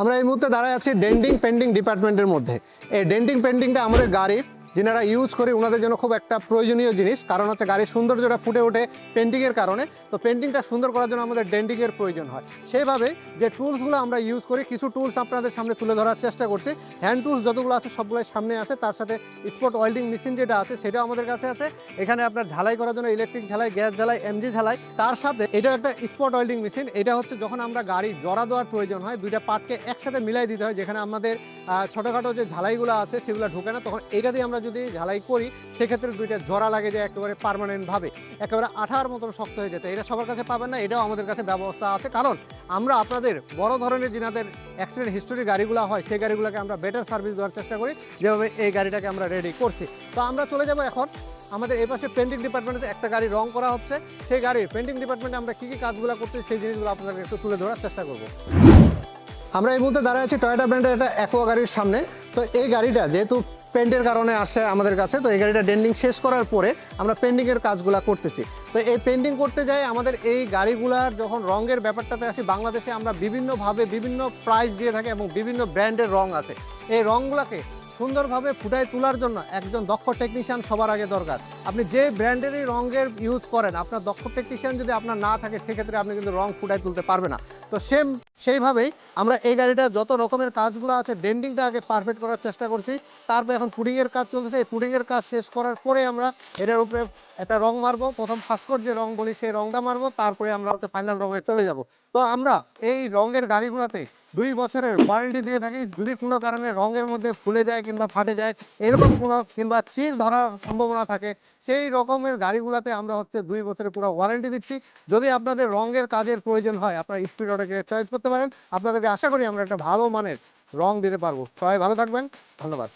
আমরা এই মুহূর্তে দাঁড়ায় আছি ডেন্টিং পেন্টিং ডিপার্টমেন্টের মধ্যে। এই ডেন্টিং পেন্টিংটা আমাদের গাড়ির যারা ইউজ করে ওনাদের জন্য খুব একটা প্রয়োজনীয় জিনিস, কারণ হচ্ছে গাড়ির সৌন্দর্যটা ফুটে ওঠে পেন্টিংয়ের কারণে। তো পেন্টিংটা সুন্দর করার জন্য আমাদের ডেন্টিংয়ের প্রয়োজন হয়। সেইভাবে যে টুলসগুলো আমরা ইউজ করি, কিছু টুলস আপনাদের সামনে তুলে ধরার চেষ্টা করছি। হ্যান্ড টুলস যতগুলো আছে সবগুলোই সামনে আছে, তার সাথে স্পট ওয়েল্ডিং মেশিন যেটা আছে সেটাও আমাদের কাছে আছে। এখানে আপনার ঝালাই করার জন্য ইলেকট্রিক ঝালাই, গ্যাস ঝালাই, এমজি ঝালাই, তার সাথে এটা একটা স্পট ওয়েল্ডিং মেশিন। এটা হচ্ছে যখন আমরা গাড়ি জোড়া দেওয়ার প্রয়োজন হয়, দুইটা পার্টকে একসাথে মিলাই দিতে হয়, যেখানে আমাদের ছোটোখাটো যে ঝালাইগুলো আছে সেগুলো ঢোকে না, তখন এটা দিয়ে আমরা যদি ঝালাই করি সেক্ষেত্রে দুইটা জোড়া লাগে যায় একেবারে পার্মানেন্টভাবে, একেবারে আঠার মতন শক্ত হয়ে যেতে। এটা সবার কাছে পাবেন না, এটাও আমাদের কাছে ব্যবস্থা আছে, কারণ আমরা আপনাদের বড় ধরনের যিনাদের অ্যাক্সিডেন্ট হিস্টোরি গাড়িগুলো হয় সেই গাড়িগুলোকে আমরা বেটার সার্ভিস দেওয়ার চেষ্টা করি, যেভাবে এই গাড়িটাকে আমরা রেডি করছি। তো আমরা চলে যাব এখন আমাদের এই পাশে পেন্টিং ডিপার্টমেন্টে একটা গাড়ি রং করা হচ্ছে। সেই গাড়ির পেন্টিং ডিপার্টমেন্টে আমরা কী কী কাজগুলো করছি সেই জিনিসগুলো আপনাদেরকে একটু তুলে ধরার চেষ্টা করব। আমরা এই মুহূর্তে দাঁড়ায় আছি টয়োটা ব্র্যান্ডের একটা অ্যাকোয়া গাড়ির সামনে। তো এই গাড়িটা যেহেতু পেন্টের কারণে আসে আমাদের কাছে, তো এই গাড়িটা ডেন্টিং শেষ করার পরে আমরা পেন্টিংয়ের কাজগুলো করতেছি। তো এই পেন্টিং করতে যাই আমাদের এই গাড়িগুলার যখন রঙের ব্যাপারটাতে আসি, বাংলাদেশে আমরা বিভিন্নভাবে বিভিন্ন প্রাইস দিয়ে থাকি এবং বিভিন্ন ব্র্যান্ডের রং আছে। এই রঙগুলোকে সুন্দরভাবে ফুটায় তোলার জন্য একজন দক্ষ টেকনিশিয়ান সবার আগে দরকার। আপনি যে ব্র্যান্ডেরই রঙের ইউজ করেন, আপনার দক্ষ টেকনিশিয়ান যদি আপনার না থাকে সেক্ষেত্রে আপনি কিন্তু রং ফুটায় তুলতে পারবে না। তো সেইভাবেই আমরা এই গাড়িটা যত রকমের কাজগুলো আছে ডেন্টিংটা আগে পারফেক্ট করার চেষ্টা করছি। তারপর এখন পুডিংয়ের কাজ চলতেছে। এই পুডিংয়ের কাজ শেষ করার পরে আমরা এটার উপরে একটা রং মারবো। প্রথম ফার্স্ট যে রং বলি সেই রংটা মারবো, তারপরে আমরা হচ্ছে ফাইনাল রঙে চলে যাব। তো আমরা এই রঙের গাড়িগুলোতে 2 বছরের ওয়ারেন্টি দিয়ে থাকি। যদি কোনো কারণে রঙের মধ্যে ফুলে যায় কিংবা ফাটে যায়, এরকম কোনো কিংবা চির ধরার সম্ভাবনা থাকে, সেই রকমের গাড়িগুলোতে আমরা হচ্ছে 2 বছরের পুরো ওয়ারেন্টি দিচ্ছি। যদি আপনাদের রঙের কাজের প্রয়োজন হয়, আপনারা স্পিড অটোকে চয়েস করতে পারেন। আপনাদেরকে আশা করি আমরা একটা ভালো মানের রং দিতে পারবো। সবাই ভালো থাকবেন, ধন্যবাদ।